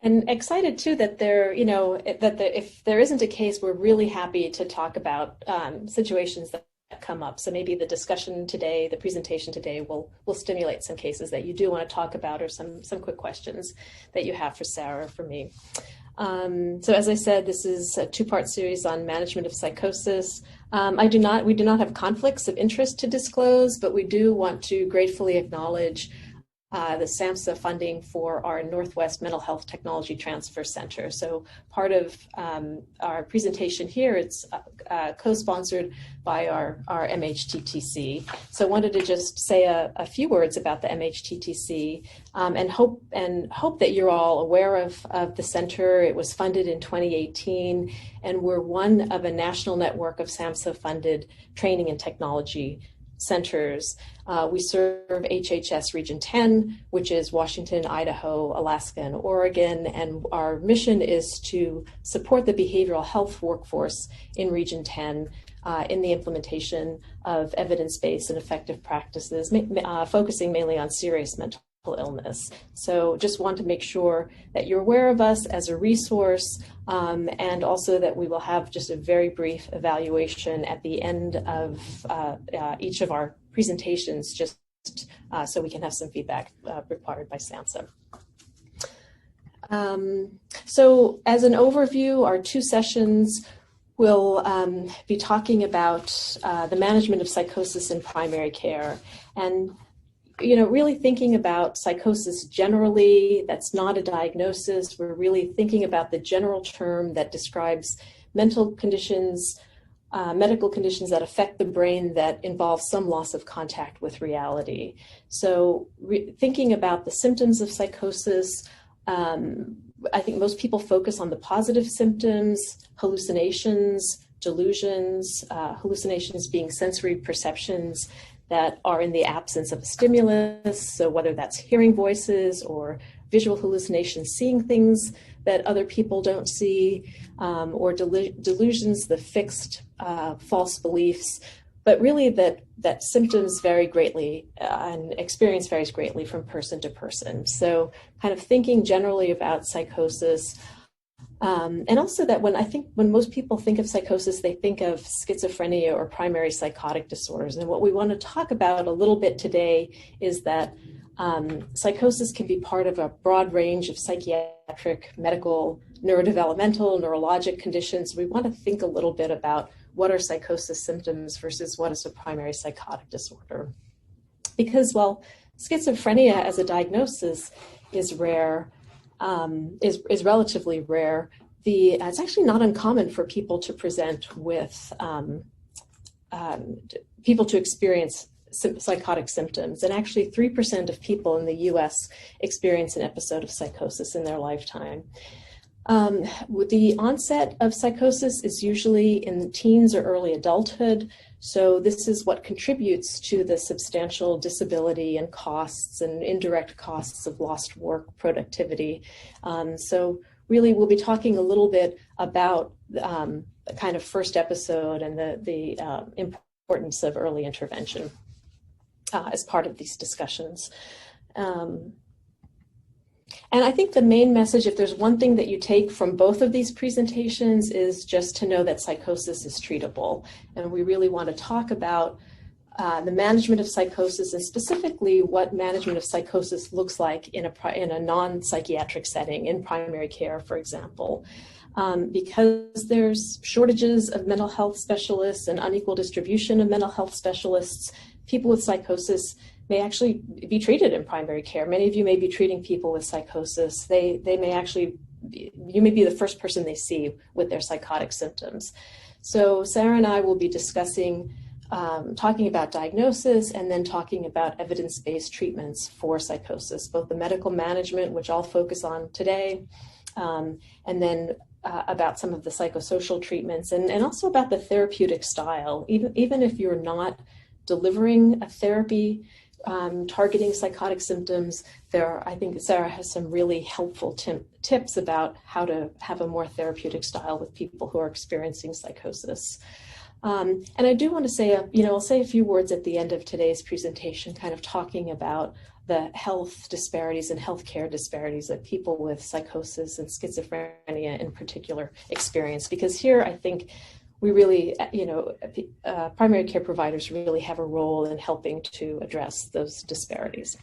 And excited too that if there isn't a case, we're really happy to talk about situations that come up. So maybe the discussion today, the presentation today will stimulate some cases that you do want to talk about, or some quick questions that you have for Sarah or for me. So as I said, this is a two-part series on management of psychosis. We do not have conflicts of interest to disclose, but we do want to gratefully acknowledge the SAMHSA funding for our Northwest Mental Health Technology Transfer Center. So part of our presentation here, it's co-sponsored by our MHTTC. So I wanted to just say a few words about the MHTTC and hope that you're all aware of the center. It was funded in 2018, and we're one of a national network of SAMHSA-funded training and technology centers. We serve HHS Region 10, which is Washington, Idaho, Alaska, and Oregon, and our mission is to support the behavioral health workforce in Region 10 in the implementation of evidence-based and effective practices, focusing mainly on serious mental illness. So just want to make sure that you're aware of us as a resource, and also that we will have just a very brief evaluation at the end of each of our presentations, just so we can have some feedback required by SAMHSA. So as an overview, our two sessions will be talking about the management of psychosis in primary care, and really thinking about psychosis generally. That's not a diagnosis. We're really thinking about the general term that describes mental conditions, medical conditions that affect the brain that involve some loss of contact with reality. So thinking about the symptoms of psychosis, I think most people focus on the positive symptoms, hallucinations, delusions, hallucinations being sensory perceptions that are in the absence of a stimulus. So whether that's hearing voices or visual hallucinations, seeing things that other people don't see, or delusions, the fixed false beliefs, but really that symptoms vary greatly and experience varies greatly from person to person. So kind of thinking generally about psychosis, and also that when most people think of psychosis, they think of schizophrenia or primary psychotic disorders. And what we want to talk about a little bit today is that psychosis can be part of a broad range of psychiatric, medical, neurodevelopmental, neurologic conditions. We want to think a little bit about what are psychosis symptoms versus what is a primary psychotic disorder. Because while schizophrenia as a diagnosis is rare, is relatively rare, it's actually not uncommon for people to present with, people to experience psychotic symptoms. And actually 3% of people in the US experience an episode of psychosis in their lifetime. The onset of psychosis is usually in teens or early adulthood. So this is what contributes to the substantial disability and costs and indirect costs of lost work productivity. So really we'll be talking a little bit about the kind of first episode and the importance of early intervention as part of these discussions. And I think the main message, if there's one thing that you take from both of these presentations, is just to know that psychosis is treatable. And we really want to talk about the management of psychosis, and specifically what management of psychosis looks like in a non-psychiatric setting, in primary care, for example. Because there's shortages of mental health specialists and unequal distribution of mental health specialists, people with psychosis may actually be treated in primary care. Many of you may be treating people with psychosis. They may actually, you may be the first person they see with their psychotic symptoms. So Sarah and I will be discussing, talking about diagnosis, and then talking about evidence-based treatments for psychosis, both the medical management, which I'll focus on today, and then about some of the psychosocial treatments, and also about the therapeutic style. Even if you're not delivering a therapy targeting psychotic symptoms, I think Sarah has some really helpful tips about how to have a more therapeutic style with people who are experiencing psychosis. And I do want to say, I'll say a few words at the end of today's presentation, kind of talking about the health disparities and healthcare disparities that people with psychosis and schizophrenia in particular experience. Because here, I think we really, primary care providers really have a role in helping to address those disparities.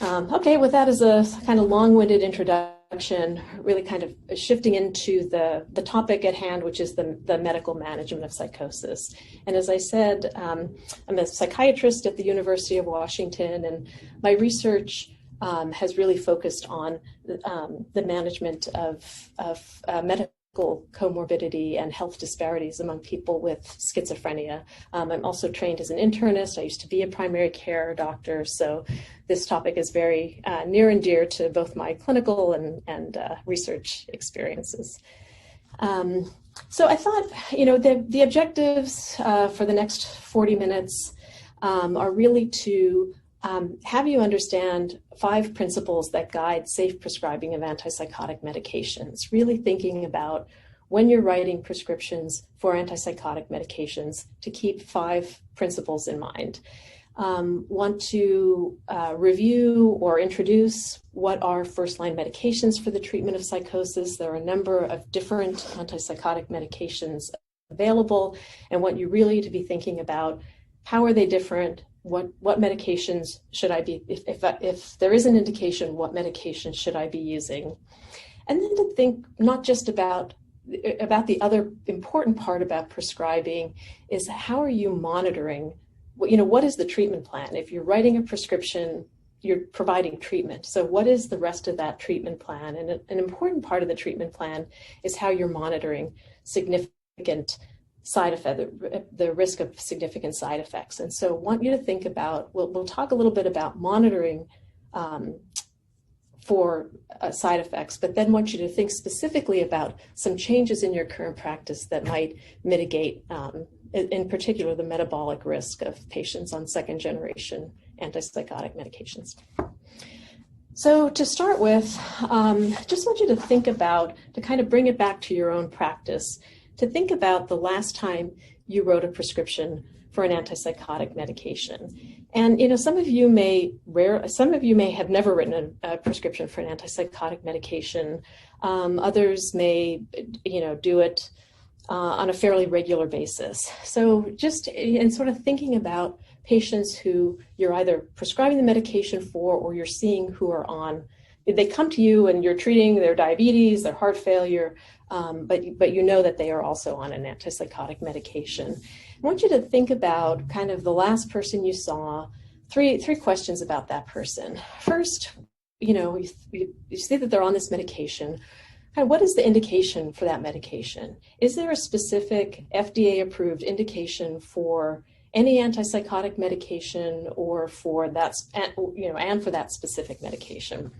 Okay, with that as a kind of long-winded introduction, really kind of shifting into the topic at hand, which is the medical management of psychosis. And as I said, I'm a psychiatrist at the University of Washington, and my research has really focused on the management of medical comorbidity and health disparities among people with schizophrenia. I'm also trained as an internist. I used to be a primary care doctor, so this topic is very near and dear to both my clinical and research experiences. So I thought, the objectives for the next 40 minutes are really to have you understand 5 principles that guide safe prescribing of antipsychotic medications, really thinking about when you're writing prescriptions for antipsychotic medications to keep 5 principles in mind. Want to review or introduce what are first-line medications for the treatment of psychosis. There are a number of different antipsychotic medications available, and want you really to be thinking about how are they different. What medications should I be, if there is an indication, what medication should I be using? And then to think not just about the other important part about prescribing is how are you monitoring, what is the treatment plan? If you're writing a prescription, you're providing treatment. So what is the rest of that treatment plan? And an important part of the treatment plan is how you're monitoring significant side effect, the risk of significant side effects. And so I want you to think about, we'll talk a little bit about monitoring for side effects, but then want you to think specifically about some changes in your current practice that might mitigate, in particular, the metabolic risk of patients on second-generation antipsychotic medications. So to start with, just want you to think about, to kind of bring it back to your own practice, to think about the last time you wrote a prescription for an antipsychotic medication. And some of you may have never written a prescription for an antipsychotic medication. Others may, do it on a fairly regular basis. So just in sort of thinking about patients who you're either prescribing the medication for or you're seeing who are on, they come to you and you're treating their diabetes, their heart failure, but you know that they are also on an antipsychotic medication. I want you to think about kind of the last person you saw, three questions about that person. First, you see that they're on this medication. What is the indication for that medication? Is there a specific FDA-approved indication for any antipsychotic medication or for that, and for that specific medication?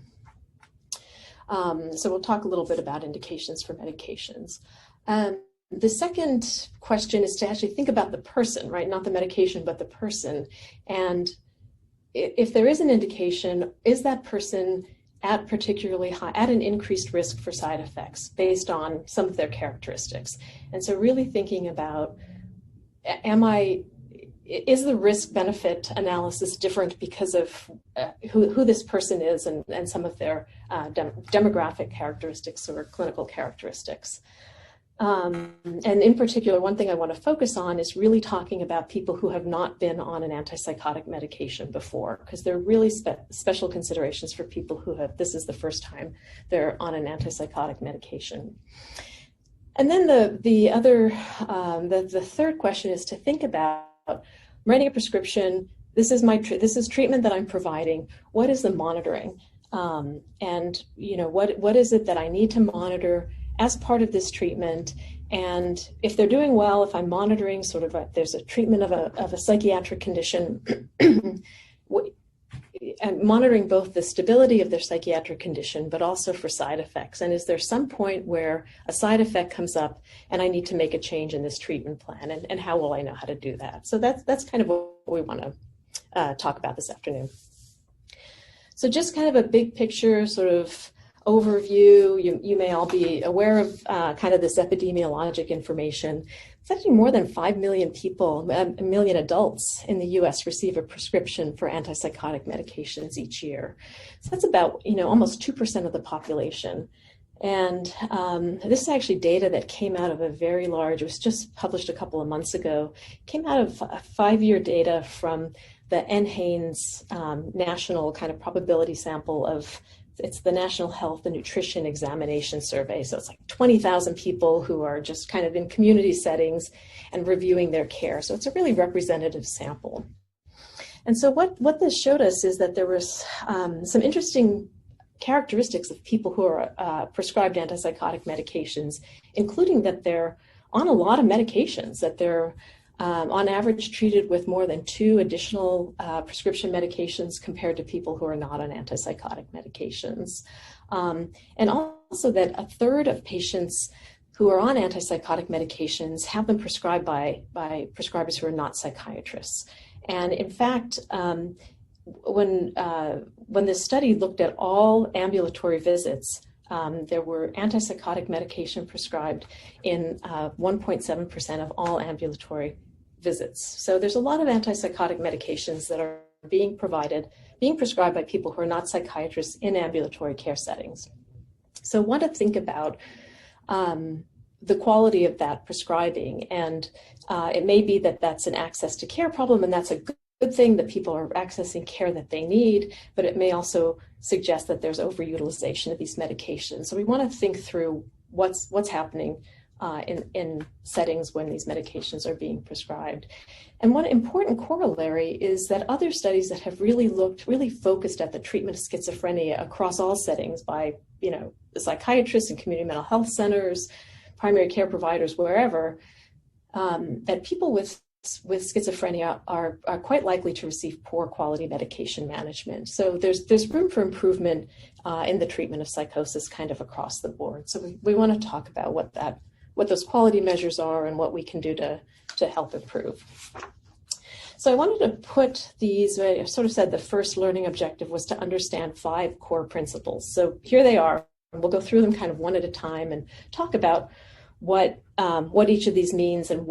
So we'll talk a little bit about indications for medications. The second question is to actually think about the person, right? Not the medication, but the person. And if there is an indication, is that person at particularly high, at an increased risk for side effects based on some of their characteristics? And so really thinking about, is the risk-benefit analysis different because of who this person is and some of their demographic characteristics or clinical characteristics? And in particular, one thing I want to focus on is really talking about people who have not been on an antipsychotic medication before, because there are really special considerations for people who this is the first time they're on an antipsychotic medication. And then the third question is to think about writing a prescription. This is treatment that I'm providing. What is the monitoring? And what is it that I need to monitor as part of this treatment? And if they're doing well, if I'm monitoring there's a treatment of a psychiatric condition, and monitoring both the stability of their psychiatric condition, but also for side effects. And is there some point where a side effect comes up and I need to make a change in this treatment plan? And how will I know how to do that? So that's kind of what we want to talk about this afternoon. So just kind of a big picture sort of overview, you may all be aware of kind of this epidemiologic information. It's actually more than 5 million people, a million adults in the US receive a prescription for antipsychotic medications each year. So that's about, almost 2% of the population. And this is actually data that came out of a very large, it was just published a couple of months ago, came out of a 5-year data from the NHANES national kind of probability sample of, it's the National Health and Nutrition Examination Survey. So it's like 20,000 people who are just kind of in community settings and reviewing their care. So it's a really representative sample. And so what this showed us is that there was some interesting characteristics of people who are prescribed antipsychotic medications, including that they're on a lot of medications, that they're on average treated with more than 2 additional prescription medications compared to people who are not on antipsychotic medications. And also that a third of patients who are on antipsychotic medications have been prescribed by prescribers who are not psychiatrists. And in fact, when this study looked at all ambulatory visits, there were antipsychotic medication prescribed in 1.7% of all ambulatory visits. So there's a lot of antipsychotic medications that are being prescribed by people who are not psychiatrists in ambulatory care settings. So I want to think about the quality of that prescribing, and it may be that that's an access to care problem, and that's a good thing that people are accessing care that they need, but it may also suggest that there's overutilization of these medications. So we want to think through what's happening in settings when these medications are being prescribed. And one important corollary is that other studies that have really focused at the treatment of schizophrenia across all settings by, the psychiatrists and community mental health centers, primary care providers, wherever, that people with schizophrenia are quite likely to receive poor quality medication management. So there's room for improvement in the treatment of psychosis kind of across the board. So we want to talk about what those quality measures are and what we can do to help improve. So I wanted to put these, I sort of said the first learning objective was to understand 5 core principles. So here they are. We'll go through them kind of one at a time and talk about what each of these means and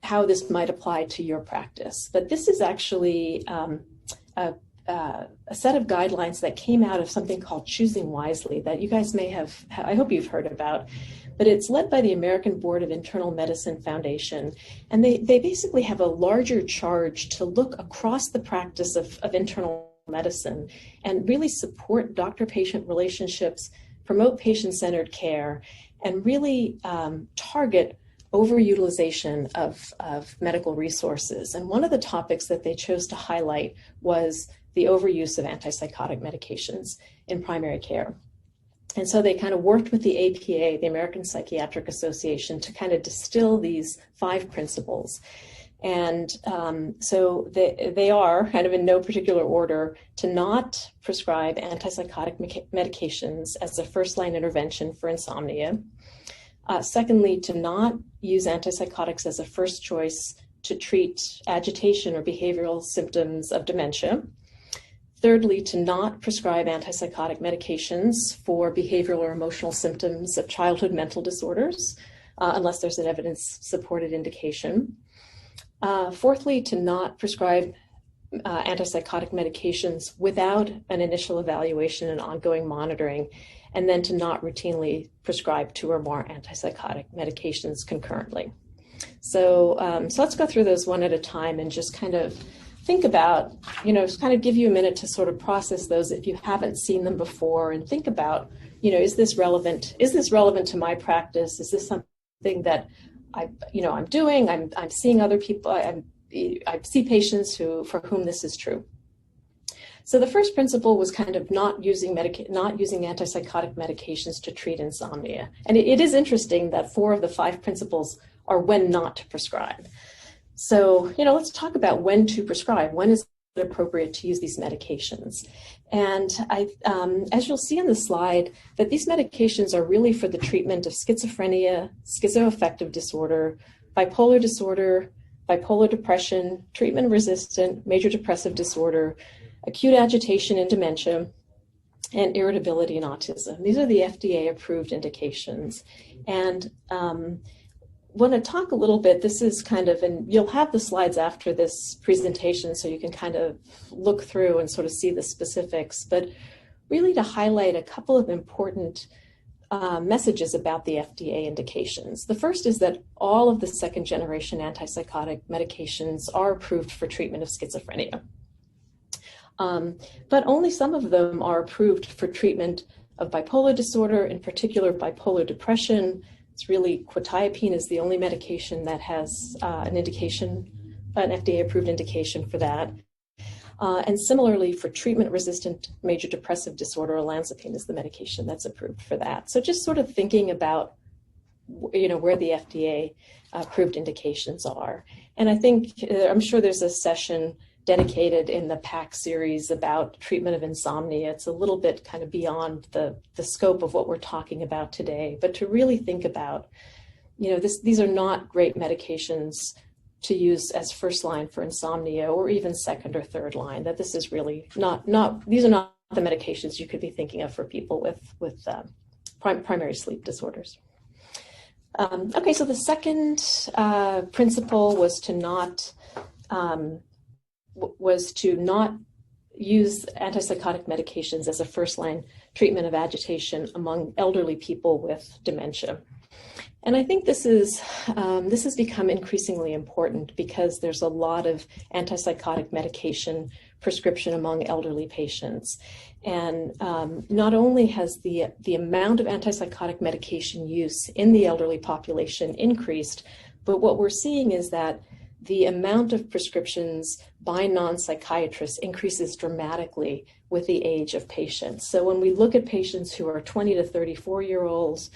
how this might apply to your practice. But this is actually a set of guidelines that came out of something called Choosing Wisely that you guys may have, I hope you've heard about, but it's led by the American Board of Internal Medicine Foundation. And they basically have a larger charge to look across the practice of internal medicine and really support doctor-patient relationships, promote patient-centered care, and really target overutilization of medical resources. And one of the topics that they chose to highlight was the overuse of antipsychotic medications in primary care. And so they kind of worked with the APA, the American Psychiatric Association, to kind of distill these 5 principles. And so they are, kind of in no particular order, to not prescribe antipsychotic medications as a first-line intervention for insomnia. Secondly, to not use antipsychotics as a first choice to treat agitation or behavioral symptoms of dementia. Thirdly, to not prescribe antipsychotic medications for behavioral or emotional symptoms of childhood mental disorders, unless there's an evidence-supported indication. Fourthly, to not prescribe antipsychotic medications without an initial evaluation and ongoing monitoring, and then to not routinely prescribe 2 or more antipsychotic medications concurrently. So let's go through those one at a time and just kind of think about, just kind of give you a minute to sort of process those if you haven't seen them before, and think about, is this relevant? Is this relevant to my practice? Is this something that I'm doing? I'm seeing other people. I see patients for whom this is true. So the first principle was kind of not using antipsychotic medications to treat insomnia. And it is interesting that 4 of the 5 principles are when not to prescribe. So, let's talk about when to prescribe. When is it appropriate to use these medications? And as you'll see on the slide, that these medications are really for the treatment of schizophrenia, schizoaffective disorder, bipolar disorder, bipolar depression, treatment-resistant major depressive disorder, acute agitation and dementia, and irritability and autism. These are the FDA-approved indications. And want to talk a little bit, this is kind of, and you'll have the slides after this presentation so you can kind of look through and sort of see the specifics, but really to highlight a couple of important messages about the FDA indications. The first is that all of the second-generation antipsychotic medications are approved for treatment of schizophrenia. But only some of them are approved for treatment of bipolar disorder, in particular bipolar depression. It's really, quetiapine is the only medication that has an FDA-approved indication for that. And similarly, for treatment-resistant major depressive disorder, olanzapine is the medication that's approved for that. So just sort of thinking about, where the FDA-approved indications are. And I think, I'm sure there's a session dedicated in the PACC series about treatment of insomnia. It's a little bit kind of beyond the scope of what we're talking about today, but to really think about, these are not great medications to use as first line for insomnia or even second or third line, that this is really these are not the medications you could be thinking of for people with primary sleep disorders. Okay, so the second principle was to not use antipsychotic medications as a first-line treatment of agitation among elderly people with dementia. And I think this has become increasingly important because there's a lot of antipsychotic medication prescription among elderly patients. And not only has the amount of antipsychotic medication use in the elderly population increased, but what we're seeing is that the amount of prescriptions by non-psychiatrists increases dramatically with the age of patients. So when we look at patients who are 20 to 34-year-olds,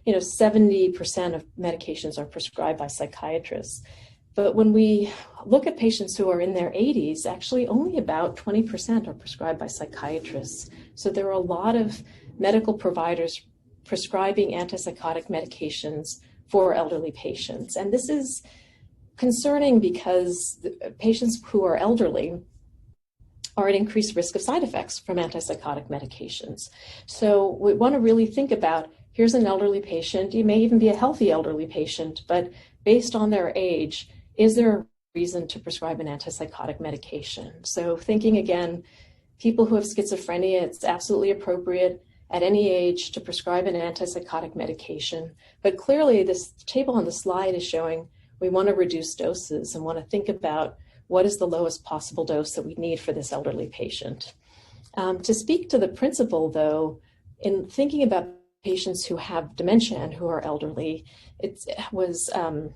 70% of medications are prescribed by psychiatrists. But when we look at patients who are in their 80s, actually only about 20% are prescribed by psychiatrists. So there are a lot of medical providers prescribing antipsychotic medications for elderly patients. And this is concerning because patients who are elderly are at increased risk of side effects from antipsychotic medications. So we want to really think about, here's an elderly patient, you may even be a healthy elderly patient, but based on their age, is there a reason to prescribe an antipsychotic medication? So thinking again, people who have schizophrenia, it's absolutely appropriate at any age to prescribe an antipsychotic medication. But clearly this table on the slide is showing we want to reduce doses and want to think about what is the lowest possible dose that we need for this elderly patient. To speak to the principle, though, in thinking about patients who have dementia and who are elderly, the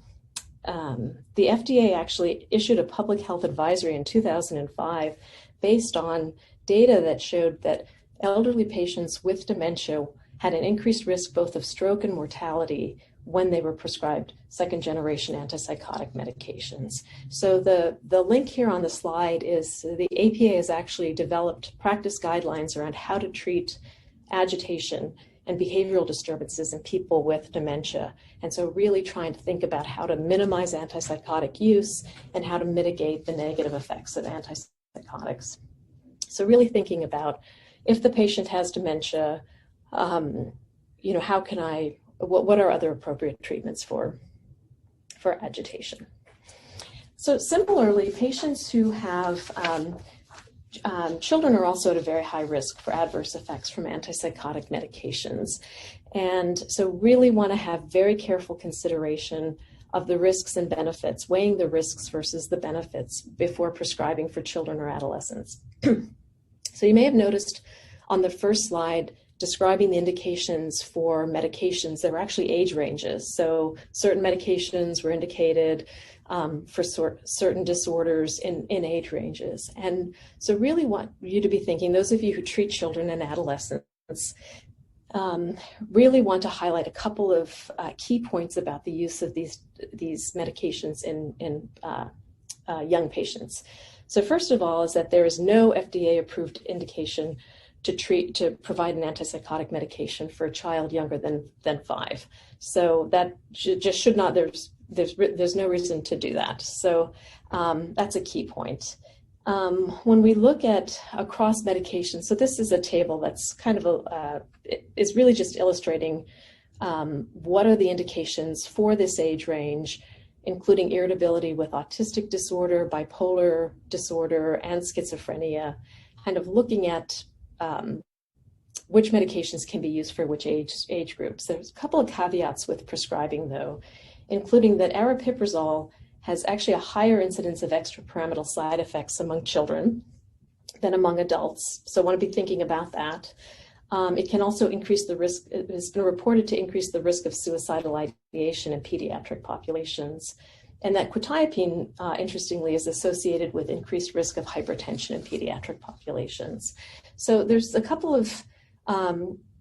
FDA actually issued a public health advisory in 2005 based on data that showed that elderly patients with dementia had an increased risk both of stroke and mortality when they were prescribed second-generation antipsychotic medications. So the link here on the slide is the APA has actually developed practice guidelines around how to treat agitation and behavioral disturbances in people with dementia. And so really trying to think about how to minimize antipsychotic use and how to mitigate the negative effects of antipsychotics. So really thinking about if the patient has dementia, how can what are other appropriate treatments for agitation? So similarly, patients who have children are also at a very high risk for adverse effects from antipsychotic medications. And so really want to have very careful consideration of the risks and benefits, weighing the risks versus the benefits before prescribing for children or adolescents. So you may have noticed on the first slide, describing the indications for medications, there were actually age ranges. So certain medications were indicated for certain disorders in age ranges. And so really want you to be thinking, those of you who treat children and adolescents, really want to highlight a couple of key points about the use of these medications in young patients. So first of all is that there is no FDA-approved indication to provide an antipsychotic medication for a child younger than 5. So that should not, there's no reason to do that. So that's a key point. when we look at across medications, so this is a table that's kind of is really just illustrating what are the indications for this age range, including irritability with autistic disorder, bipolar disorder, and schizophrenia, kind of looking at which medications can be used for which age groups. There's a couple of caveats with prescribing, though, including that aripiprazole has actually a higher incidence of extrapyramidal side effects among children than among adults. So I want to be thinking about that. It can also increase the risk, it has been reported to increase the risk of suicidal ideation in pediatric populations. And that quetiapine, interestingly, is associated with increased risk of hypertension in pediatric populations. So there's a couple of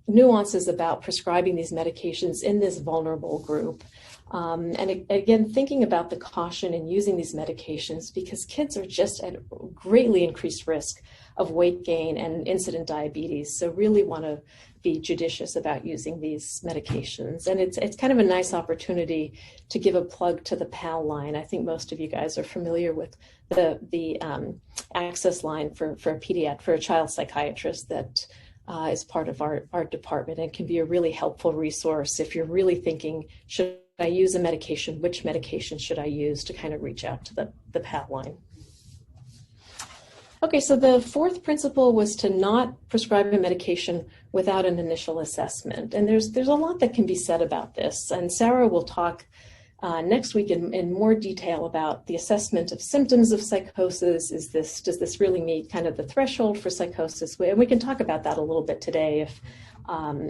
nuances about prescribing these medications in this vulnerable group. And again, thinking about the caution in using these medications, because kids are just at greatly increased risk of weight gain and incident diabetes. So really want to be judicious about using these medications. And it's kind of a nice opportunity to give a plug to the PAL line. I think most of you guys are familiar with the access line for a child psychiatrist that is part of our department, and can be a really helpful resource if you're really thinking, should I use a medication? Which medication should I use, to kind of reach out to the PAL line? Okay, so the fourth principle was to not prescribe a medication without an initial assessment. And there's a lot that can be said about this. And Sarah will talk next week in more detail about the assessment of symptoms of psychosis. Does this really meet kind of the threshold for psychosis? And we can talk about that a little bit today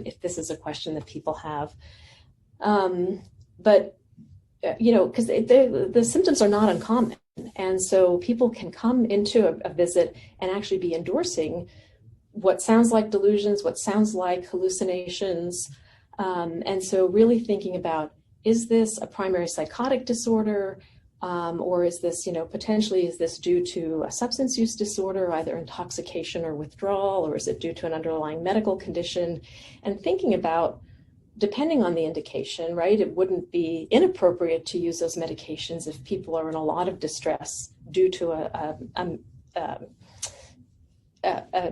if this is a question that people have. But because the symptoms are not uncommon. And so people can come into a visit and actually be endorsing what sounds like delusions, what sounds like hallucinations. And so really thinking about, is this a primary psychotic disorder? Or is this, potentially, is this due to a substance use disorder, either intoxication or withdrawal, or is it due to an underlying medical condition? And thinking about, depending on the indication, right, it wouldn't be inappropriate to use those medications if people are in a lot of distress due to a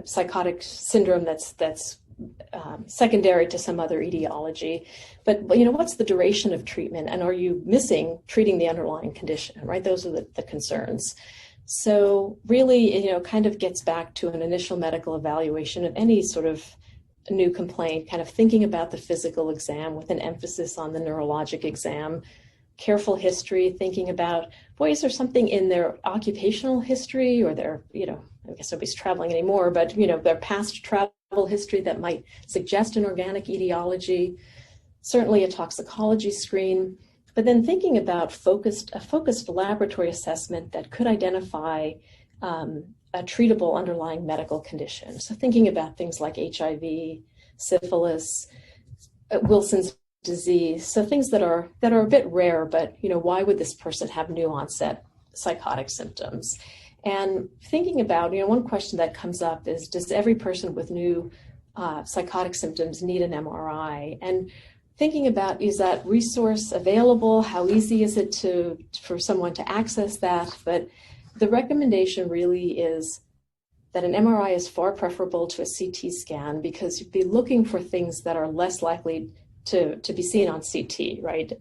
psychotic syndrome that's secondary to some other etiology. But what's the duration of treatment, and are you missing treating the underlying condition, right? Those are the concerns. So really, kind of gets back to an initial medical evaluation of any sort of new complaint, kind of thinking about the physical exam with an emphasis on the neurologic exam, careful history, thinking about, boy, is there something in their occupational history or their, I guess nobody's traveling anymore, but, their past travel history that might suggest an organic etiology, certainly a toxicology screen, but then thinking about a focused laboratory assessment that could identify a treatable underlying medical condition. So thinking about things like HIV, syphilis, Wilson's disease, so things that are a bit rare, but why would this person have new onset psychotic symptoms? And thinking about, one question that comes up is, does every person with new psychotic symptoms need an MRI? And thinking about, is that resource available? How easy is it for someone to access that? But the recommendation really is that an MRI is far preferable to a CT scan, because you'd be looking for things that are less likely to be seen on CT, right?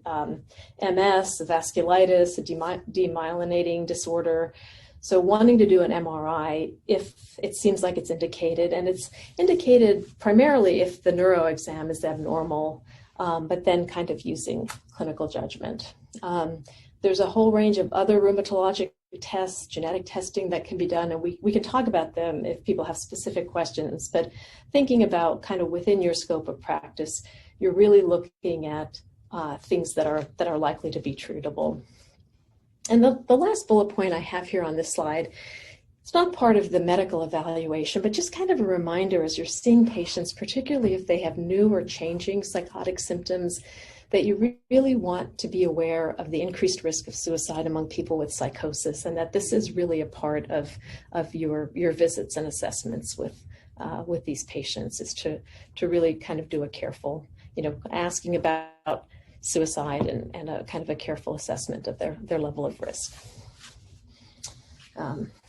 MS, vasculitis, a demyelinating disorder. So wanting to do an MRI if it seems like it's indicated, and it's indicated primarily if the neuro exam is abnormal, but then kind of using clinical judgment. There's a whole range of other rheumatologic tests, genetic testing that can be done, and we can talk about them if people have specific questions, but thinking about kind of within your scope of practice, you're really looking at things that are likely to be treatable. And the last bullet point I have here on this slide, it's not part of the medical evaluation, but just kind of a reminder as you're seeing patients, particularly if they have new or changing psychotic symptoms, that you really want to be aware of the increased risk of suicide among people with psychosis, and that this is really a part of your visits and assessments with these patients, is to really kind of do a careful, asking about suicide and a kind of a careful assessment of their level of risk.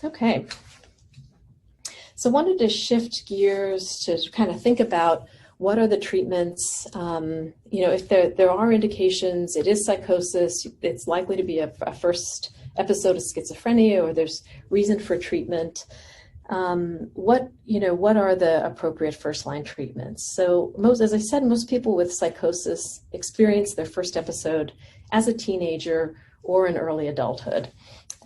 Okay. So I wanted to shift gears to kind of think about what are the treatments. If there are indications, it is psychosis, it's likely to be a first episode of schizophrenia, or there's reason for treatment. What are the appropriate first-line treatments? So as I said, most people with psychosis experience their first episode as a teenager or in early adulthood.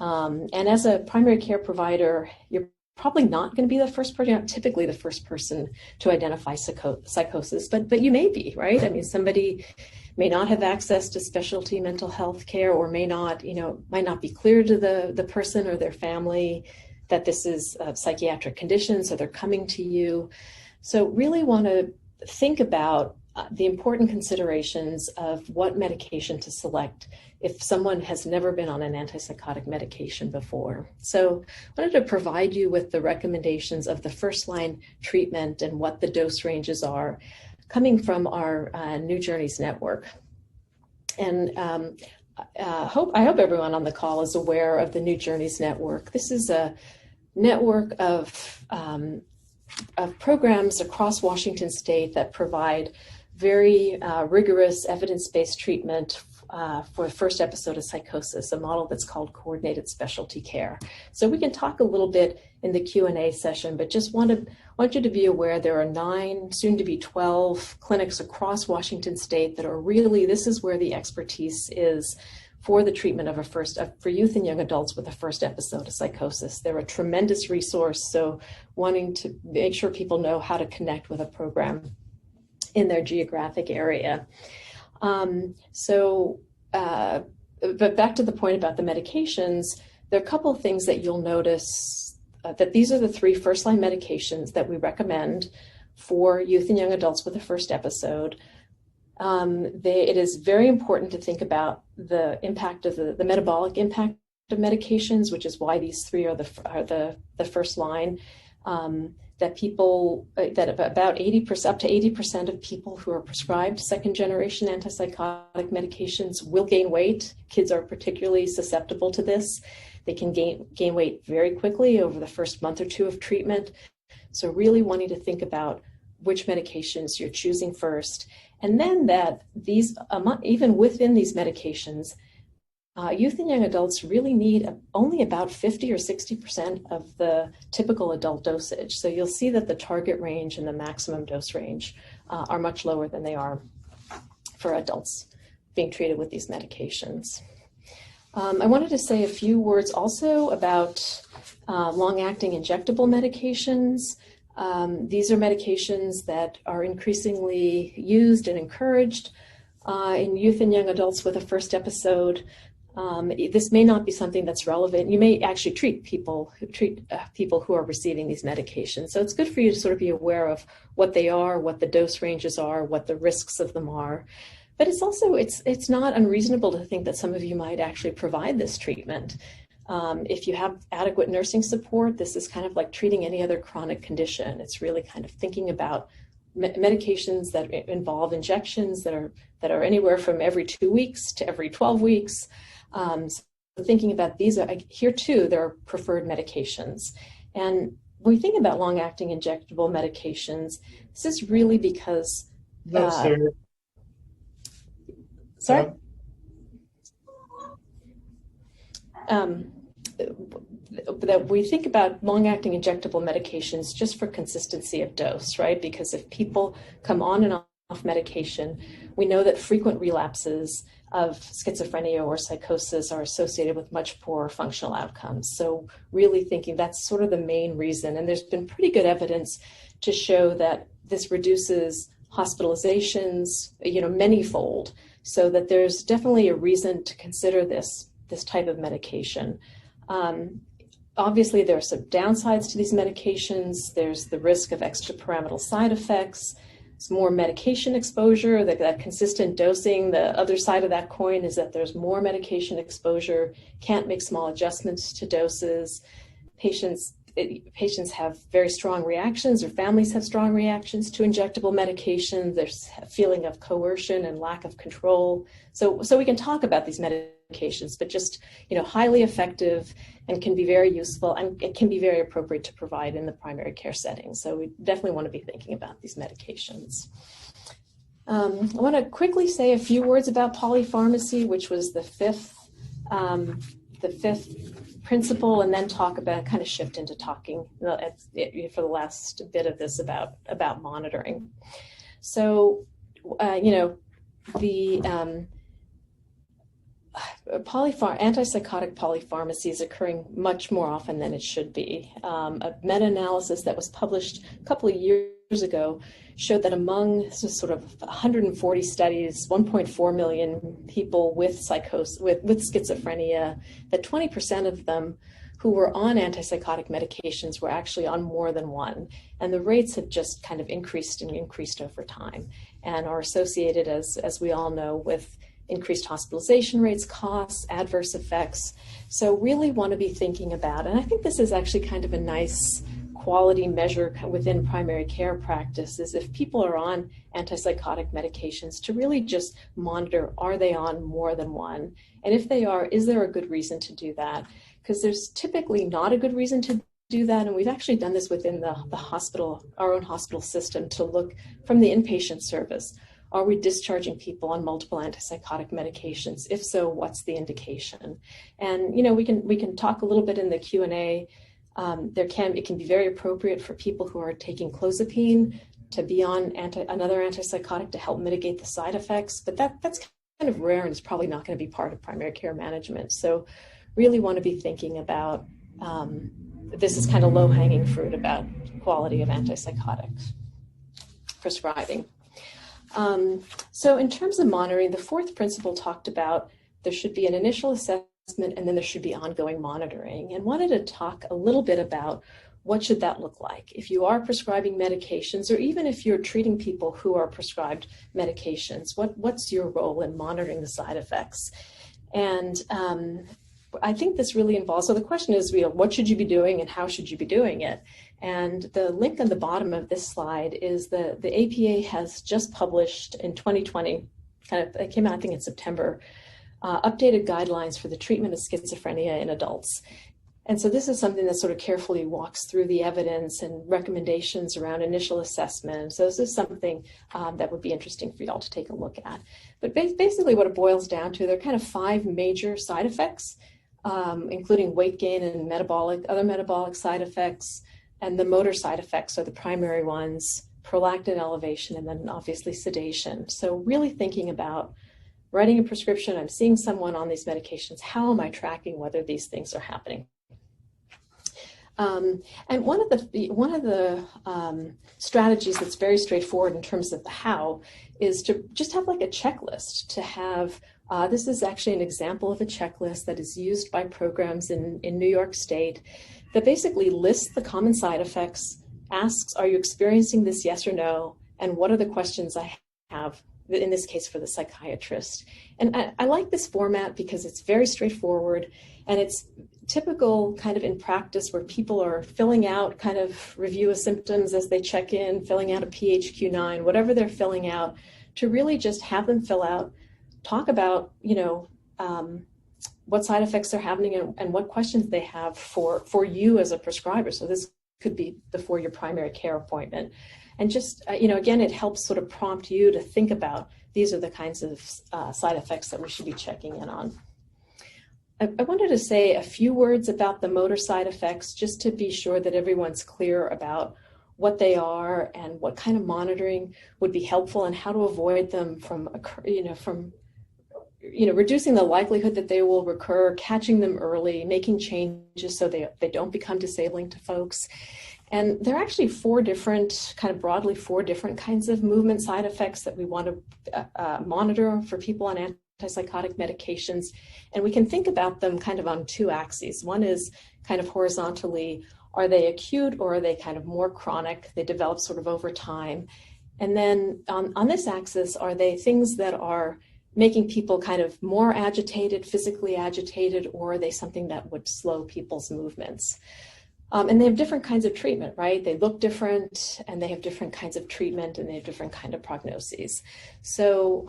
And as a primary care provider, you're probably not going to be the first person, not typically the first person to identify psychosis, but you may be, right? I mean, somebody may not have access to specialty mental health care, or might not be clear to the person or their family that this is a psychiatric condition, so they're coming to you. So really want to think about the important considerations of what medication to select if someone has never been on an antipsychotic medication before. So I wanted to provide you with the recommendations of the first line treatment and what the dose ranges are coming from our New Journeys network. And I hope everyone on the call is aware of the New Journeys network. This is a network of programs across Washington state that provide very rigorous evidence-based treatment for the first episode of psychosis, a model that's called coordinated specialty care. So we can talk a little bit in the Q&A session, but just want you to be aware there are 9, soon to be 12 clinics across Washington state that are really, this is where the expertise is for the treatment of for youth and young adults with a first episode of psychosis. They're a tremendous resource, so wanting to make sure people know how to connect with a program in their geographic area. But back to the point about the medications, there are a couple of things that you'll notice that these are the 3 first-line medications that we recommend for youth and young adults with a first episode. It is very important to think about the impact of the metabolic impact of medications, which is why these 3 are the first line. That about 80%, up to 80% of people who are prescribed second generation antipsychotic medications will gain weight. Kids are particularly susceptible to this. They can gain weight very quickly over the first month or 2 of treatment. So really wanting to think about which medications you're choosing first. And then that even within these medications, youth and young adults really need only about 50 or 60% of the typical adult dosage. So you'll see that the target range and the maximum dose range are much lower than they are for adults being treated with these medications. I wanted to say a few words also about long-acting injectable medications. These are medications that are increasingly used and encouraged in youth and young adults with a first episode. This may not be something that's relevant. You may actually treat people who are receiving these medications. So it's good for you to sort of be aware of what they are, what the dose ranges are, what the risks of them are. But it's also, it's not unreasonable to think that some of you might actually provide this treatment. If you have adequate nursing support, this is kind of like treating any other chronic condition. It's really kind of thinking about medications that involve injections that are anywhere from every 2 weeks to every 12 weeks. So thinking about these here too, there are preferred medications. And when we think about long-acting injectable medications, this is really because sorry? That we think about long-acting injectable medications just for consistency of dose, right? Because if people come on and off medication, we know that frequent relapses of schizophrenia or psychosis are associated with much poorer functional outcomes. So really thinking that's sort of the main reason. And there's been pretty good evidence to show that this reduces hospitalizations, manyfold. So that there's definitely a reason to consider this type of medication. Obviously, there are some downsides to these medications. There's the risk of extrapyramidal side effects. It's more medication exposure, that consistent dosing. The other side of that coin is that there's more medication exposure, can't make small adjustments to doses. Patients patients have very strong reactions, or families have strong reactions to injectable medication. There's a feeling of coercion and lack of control. So we can talk about these medications, but just, highly effective and can be very useful, and it can be very appropriate to provide in the primary care setting. So we definitely want to be thinking about these medications. I want to quickly say a few words about polypharmacy, which was the fifth principle, and then talk about, kind of shift into talking for the last bit of this about monitoring. So, the antipsychotic polypharmacy is occurring much more often than it should be. A meta-analysis that was published a couple of years ago showed that among sort of 140 studies, 1.4 million people with psychosis, with schizophrenia, that 20% of them who were on antipsychotic medications were actually on more than one. And the rates have just kind of increased and increased over time, and are associated, as we all know, with increased hospitalization rates, costs, adverse effects. So really want to be thinking about, and I think this is actually kind of a nice quality measure within primary care practice, is if people are on antipsychotic medications, to really just monitor, are they on more than one? And if they are, is there a good reason to do that? Because there's typically not a good reason to do that. And we've actually done this within the hospital, our own hospital system, to look from the inpatient service. Are we discharging people on multiple antipsychotic medications? If so, what's the indication? And we can talk a little bit in the Q&A. It can be very appropriate for people who are taking clozapine to be on another antipsychotic to help mitigate the side effects, but that's kind of rare, and it's probably not going to be part of primary care management. So really want to be thinking about, this is kind of low-hanging fruit about quality of antipsychotic prescribing. So in terms of monitoring, the fourth principle talked about there should be an initial assessment, and then there should be ongoing monitoring, and wanted to talk a little bit about what should that look like if you are prescribing medications, or even if you're treating people who are prescribed medications. What's your role in monitoring the side effects? And I think this really involves, so the question is, what should you be doing and how should you be doing it? And the link on the bottom of this slide is the APA has just published in 2020, it came out, I think, in September, updated guidelines for the treatment of schizophrenia in adults. And so this is something that sort of carefully walks through the evidence and recommendations around initial assessment. So this is something that would be interesting for y'all to take a look at. But basically what it boils down to, there are kind of 5 major side effects, including weight gain and other metabolic side effects, and the motor side effects are the primary ones, prolactin elevation, and then obviously sedation. So really thinking about writing a prescription, I'm seeing someone on these medications, how am I tracking whether these things are happening? And one of the strategies that's very straightforward in terms of the how is to just have like a checklist, to have, this is actually an example of a checklist that is used by programs in New York State that basically lists the common side effects, asks, are you experiencing this, yes or no? And what are the questions I have, in this case for the psychiatrist. And I like this format because it's very straightforward, and it's typical kind of in practice where people are filling out kind of review of symptoms as they check in, filling out a PHQ-9, whatever they're filling out, to really just have them fill out, talk about, what side effects are happening and what questions they have for you as a prescriber. So this could be before your primary care appointment. And just, again, it helps sort of prompt you to think about, these are the kinds of side effects that we should be checking in on. I wanted to say a few words about the motor side effects, just to be sure that everyone's clear about what they are and what kind of monitoring would be helpful, and how to avoid them from reducing the likelihood that they will recur, catching them early, making changes so they don't become disabling to folks. And there are actually 4 different kinds of movement side effects that we want to monitor for people on antipsychotic medications. And we can think about them kind of on 2 axes. One is kind of horizontally, are they acute or are they kind of more chronic? They develop sort of over time. And then on this axis, are they things that are making people kind of more agitated, physically agitated, or are they something that would slow people's movements? And they have different kinds of treatment, right? They look different, and they have different kinds of treatment, and they have different kind of prognoses. So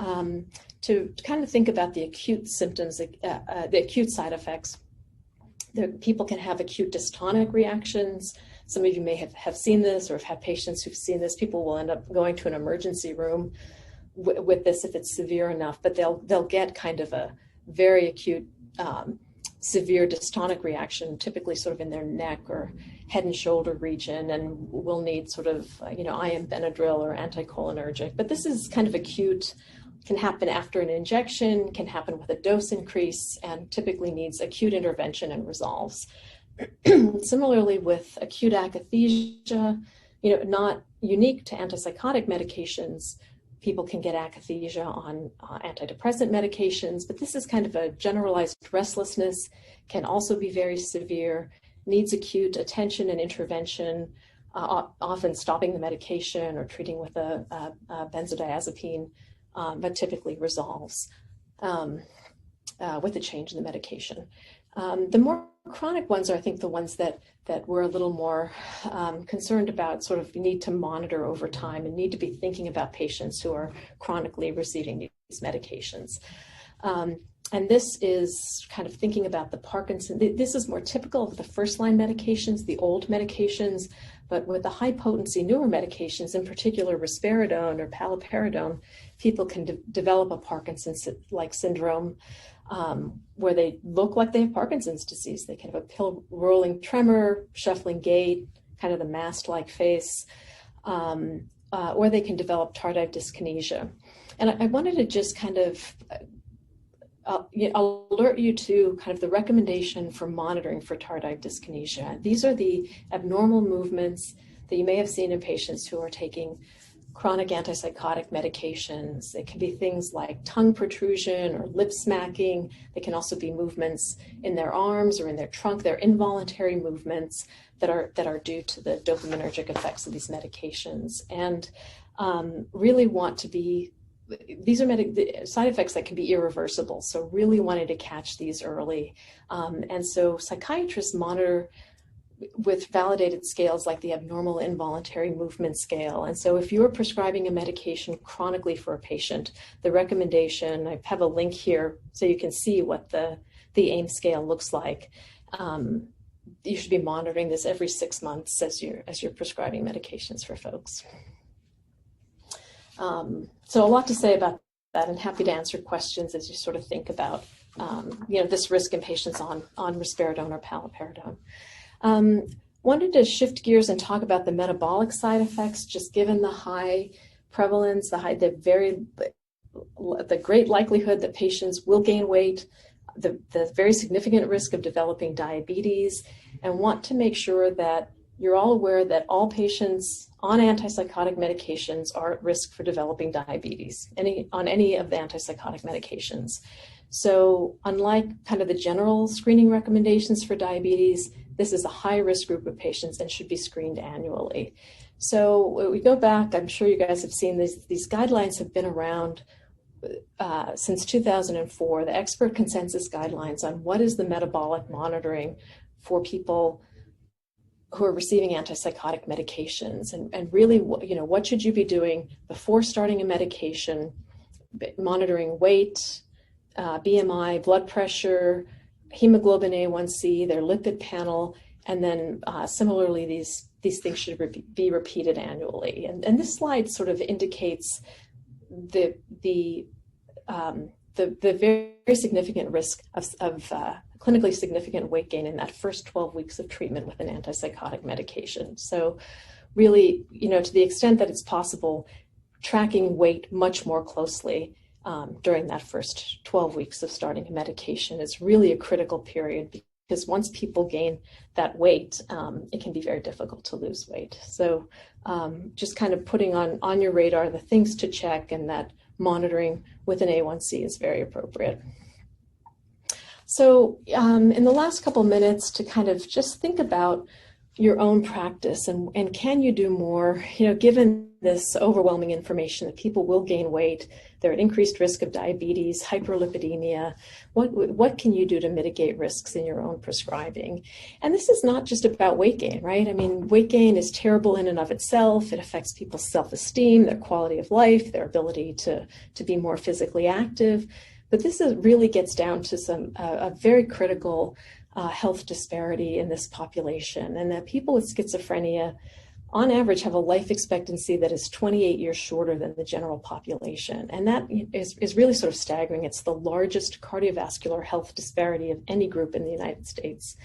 to kind of think about the acute symptoms, the acute side effects, people can have acute dystonic reactions. Some of you may have seen this or have had patients who've seen this. People will end up going to an emergency room with this if it's severe enough, but they'll get kind of a very acute severe dystonic reaction, typically sort of in their neck or head and shoulder region, and will need sort of, IM Benadryl or anticholinergic. But this is kind of acute, can happen after an injection, can happen with a dose increase, and typically needs acute intervention and resolves. Similarly with acute akathisia, not unique to antipsychotic medications, people can get akathisia on antidepressant medications, but this is kind of a generalized restlessness, can also be very severe, needs acute attention and intervention, often stopping the medication or treating with a benzodiazepine, but typically resolves with a change in the medication. The more chronic ones are, I think, the ones that we're a little more concerned about, sort of need to monitor over time and need to be thinking about patients who are chronically receiving these medications. And this is kind of thinking about the Parkinson. This is more typical of the first-line medications, the old medications, but with the high-potency newer medications, in particular risperidone or paliperidone, people can develop a Parkinson's-like syndrome where they look like they have Parkinson's disease. They can have a pill-rolling tremor, shuffling gait, kind of the masked-like face, or they can develop tardive dyskinesia. And I wanted to just kind of alert you to kind of the recommendation for monitoring for tardive dyskinesia. These are the abnormal movements that you may have seen in patients who are taking chronic antipsychotic medications. It can be things like tongue protrusion or lip smacking. They can also be movements in their arms or in their trunk. They're involuntary movements that are due to the dopaminergic effects of these medications, and really want to be. These are side effects that can be irreversible, so really wanting to catch these early. And so psychiatrists monitor with validated scales like the abnormal involuntary movement scale. And so if you're prescribing a medication chronically for a patient, the recommendation, I have a link here so you can see what the AIM scale looks like. You should be monitoring this every 6 months as you're prescribing medications for folks. So a lot to say about that, and happy to answer questions as you sort of think about, this risk in patients on risperidone or paliperidone. Wanted to shift gears and talk about the metabolic side effects, just given the high prevalence, the great likelihood that patients will gain weight, the very significant risk of developing diabetes, and want to make sure that you're all aware that all patients on antipsychotic medications are at risk for developing diabetes, on any of the antipsychotic medications. So unlike kind of the general screening recommendations for diabetes, this is a high-risk group of patients and should be screened annually. So when we go back, I'm sure you guys have seen these guidelines have been around since 2004, the expert consensus guidelines on what is the metabolic monitoring for people who are receiving antipsychotic medications, and really, what should you be doing before starting a medication, monitoring weight, BMI, blood pressure, hemoglobin A1C, their lipid panel, and then similarly, these things should be repeated annually. And this slide sort of indicates the very significant risk of clinically significant weight gain in that first 12 weeks of treatment with an antipsychotic medication. So really, to the extent that it's possible, tracking weight much more closely during that first 12 weeks of starting a medication is really a critical period, because once people gain that weight, it can be very difficult to lose weight. So just kind of putting on your radar the things to check, and that monitoring with an A1C is very appropriate. So in the last couple minutes, to kind of just think about your own practice and can you do more, given this overwhelming information that people will gain weight, they're at increased risk of diabetes, hyperlipidemia. What can you do to mitigate risks in your own prescribing? And this is not just about weight gain, right? I mean, weight gain is terrible in and of itself. It affects people's self-esteem, their quality of life, their ability to be more physically active. But this really gets down to a very critical health disparity in this population, and that people with schizophrenia on average have a life expectancy that is 28 years shorter than the general population. And that is really sort of staggering. It's the largest cardiovascular health disparity of any group in the United States.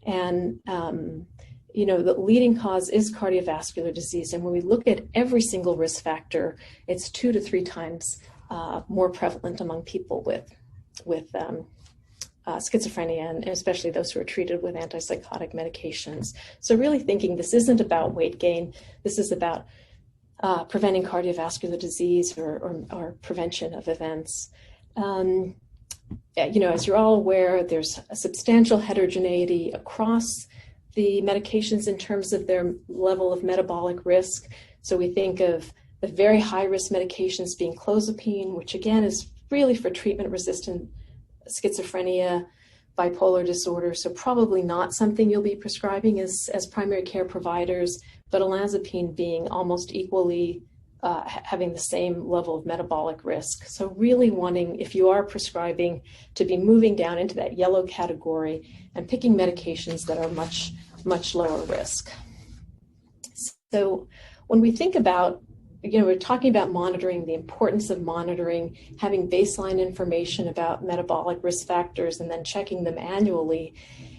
And, the leading cause is cardiovascular disease. And when we look at every single risk factor, it's 2 to 3 times more prevalent among people with schizophrenia, and especially those who are treated with antipsychotic medications. So really thinking this isn't about weight gain, this is about preventing cardiovascular disease or prevention of events. As you're all aware, there's a substantial heterogeneity across the medications in terms of their level of metabolic risk. So we think of the very high-risk medications being clozapine, which again is really for treatment-resistant schizophrenia, bipolar disorder, so probably not something you'll be prescribing as primary care providers, but olanzapine being almost equally having the same level of metabolic risk. So really wanting, if you are prescribing, to be moving down into that yellow category and picking medications that are much, much lower risk. So when we think about we're talking about monitoring, the importance of monitoring, having baseline information about metabolic risk factors and then checking them annually.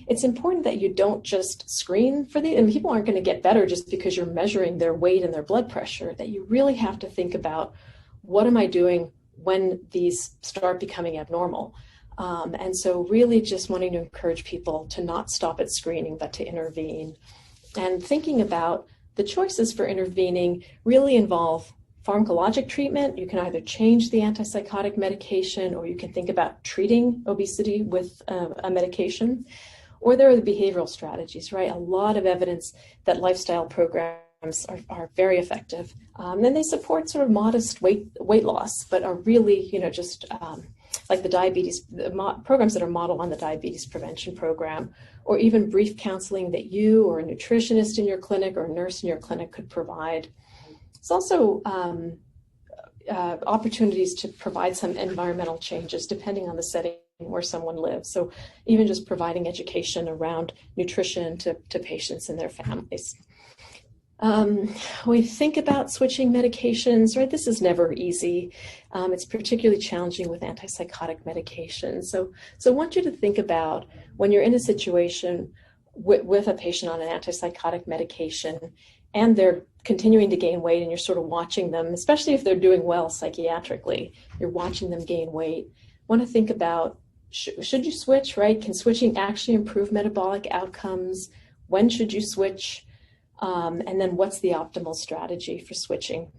It's important that you don't just screen for these, and people aren't going to get better just because you're measuring their weight and their blood pressure, that you really have to think about, what am I doing when these start becoming abnormal? And so really just wanting to encourage people to not stop at screening, but to intervene. And thinking about the choices for intervening really involve pharmacologic treatment. You can either change the antipsychotic medication, or you can think about treating obesity with a medication, or there are the behavioral strategies, right? A lot of evidence that lifestyle programs are very effective. And they support sort of modest weight loss, but are really, just like the diabetes, programs that are modeled on the diabetes prevention program, or even brief counseling that you or a nutritionist in your clinic or a nurse in your clinic could provide. It's also opportunities to provide some environmental changes depending on the setting where someone lives. So even just providing education around nutrition to patients and their families. We think about switching medications, right? This is never easy. It's particularly challenging with antipsychotic medications. So I want you to think about when you're in a situation with a patient on an antipsychotic medication and they're continuing to gain weight, and you're sort of watching them, especially if they're doing well psychiatrically, you're watching them gain weight. Want to think about, should you switch, right? Can switching actually improve metabolic outcomes? When should you switch? And then what's the optimal strategy for switching?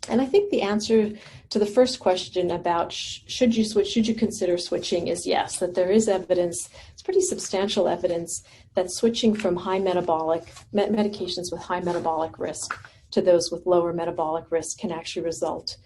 And I think the answer to the first question about should you switch, should you consider switching, is yes, that there is evidence, it's pretty substantial evidence, that switching from high metabolic medications with high metabolic risk to those with lower metabolic risk can actually result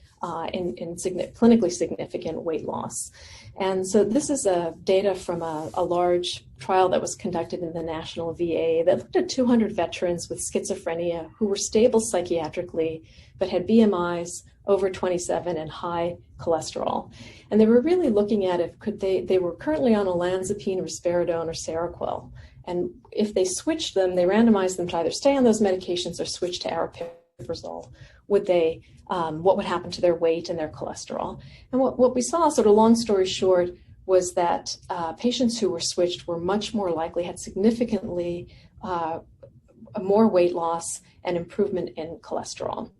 in clinically significant weight loss. And so this is data from a large trial that was conducted in the National VA that looked at 200 veterans with schizophrenia who were stable psychiatrically, but had BMIs over 27 and high cholesterol. And they were really looking at if they were currently on olanzapine, risperidone, or Seroquel. And if they switched them, they randomized them to either stay on those medications or switch to aripiprazole. What would happen to their weight and their cholesterol? And what we saw, sort of long story short, was that patients who were switched were much more likely, had significantly more weight loss and improvement in cholesterol.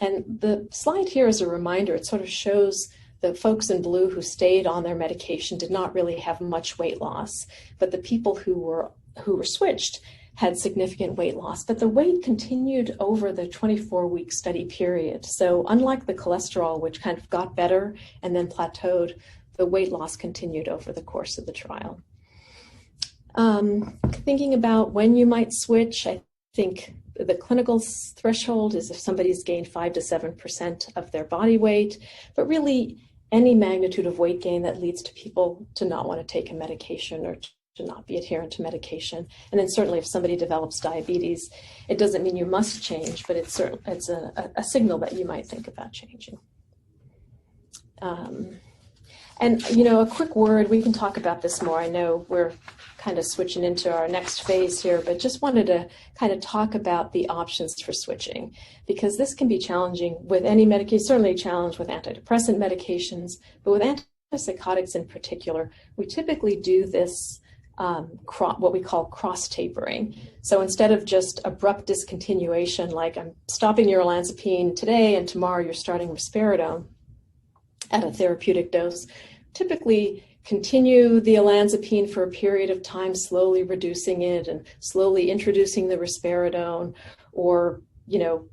And the slide here is a reminder. It sort of shows the folks in blue who stayed on their medication did not really have much weight loss, but the people who were switched had significant weight loss, but the weight continued over the 24-week study period. So unlike the cholesterol, which kind of got better and then plateaued, the weight loss continued over the course of the trial. Thinking about when you might switch, I think the clinical threshold is if somebody's gained 5 to 7% of their body weight, but really any magnitude of weight gain that leads to people to not want to take a medication or to not be adherent to medication. And then certainly if somebody develops diabetes, it doesn't mean you must change, but it's a signal that you might think about changing. And, a quick word, we can talk about this more. I know we're kind of switching into our next phase here, but just wanted to kind of talk about the options for switching, because this can be challenging with any medication, certainly a challenge with antidepressant medications, but with antipsychotics in particular, we typically do this what we call cross-tapering. So instead of just abrupt discontinuation, like I'm stopping your olanzapine today and tomorrow you're starting risperidone at a therapeutic dose, typically continue the olanzapine for a period of time, slowly reducing it and slowly introducing the risperidone, or,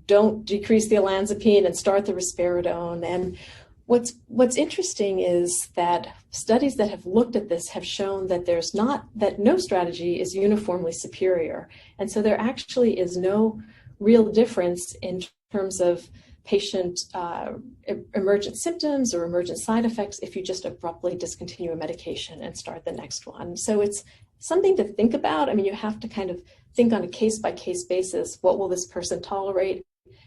don't decrease the olanzapine and start the risperidone. And what's interesting is that studies that have looked at this have shown that no strategy is uniformly superior. And so there actually is no real difference in terms of patient emergent symptoms or emergent side effects if you just abruptly discontinue a medication and start the next one. So it's something to think about. I mean, you have to kind of think on a case-by-case basis, what will this person tolerate?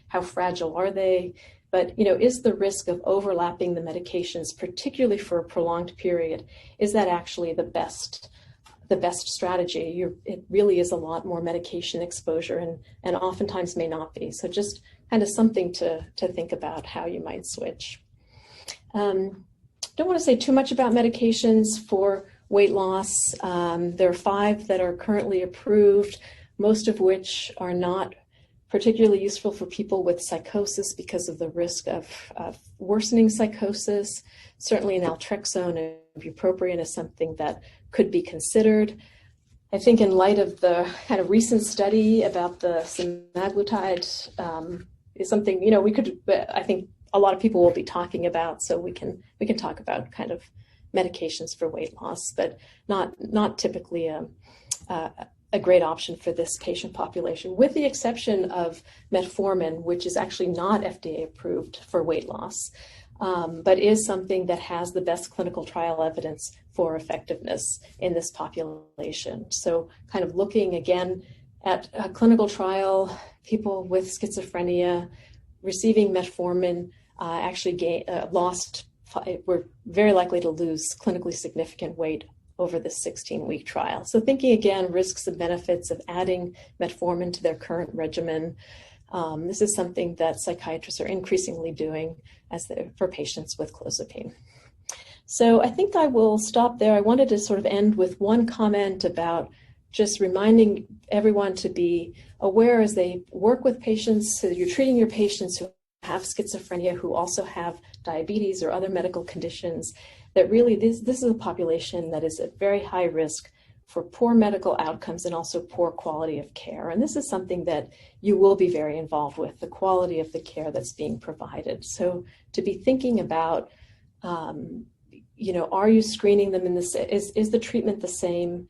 How fragile are they? But, is the risk of overlapping the medications, particularly for a prolonged period, is that actually the best strategy? It really is a lot more medication exposure and oftentimes may not be. So just kind of something to think about how you might switch. Don't want to say too much about medications for weight loss. There are 5 that are currently approved, most of which are not particularly useful for people with psychosis because of the risk of worsening psychosis. Certainly naltrexone and bupropion is something that could be considered. I think in light of the kind of recent study about the semaglutide is something, I think a lot of people will be talking about, so we can talk about kind of medications for weight loss, but not typically a great option for this patient population, with the exception of Metformin, which is actually not FDA approved for weight loss, but is something that has the best clinical trial evidence for effectiveness in this population. So kind of looking again at a clinical trial, people with schizophrenia receiving Metformin were very likely to lose clinically significant weight over this 16-week trial. So thinking again, risks and benefits of adding Metformin to their current regimen. This is something that psychiatrists are increasingly doing for patients with clozapine. So I think I will stop there. I wanted to sort of end with one comment about just reminding everyone to be aware as they work with patients. So you're treating your patients who have schizophrenia, who also have diabetes or other medical conditions, that really this is a population that is at very high risk for poor medical outcomes and also poor quality of care. And this is something that you will be very involved with, the quality of the care that's being provided. So to be thinking about, are you screening them in this, is the treatment the same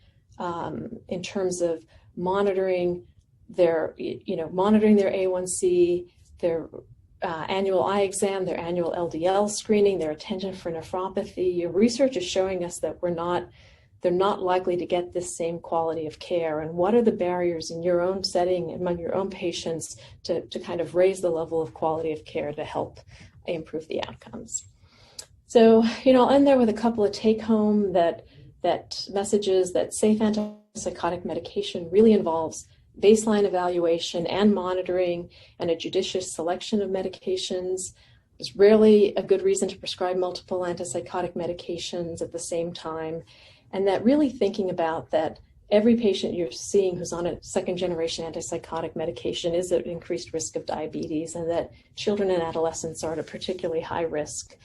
in terms of monitoring their A1C, their annual eye exam, their annual LDL screening, their attention for nephropathy. Your research is showing us that they're not likely to get this same quality of care. And what are the barriers in your own setting, among your own patients, to kind of raise the level of quality of care to help improve the outcomes? So, I'll end there with a couple of take-home messages that safe antipsychotic medication really involves baseline evaluation and monitoring and a judicious selection of medications. There's rarely a good reason to prescribe multiple antipsychotic medications at the same time. And that really thinking about that every patient you're seeing who's on a second-generation antipsychotic medication is at increased risk of diabetes, and that children and adolescents are at a particularly high risk.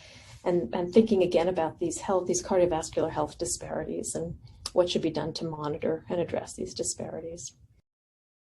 And thinking again about these cardiovascular health disparities and what should be done to monitor and address these disparities.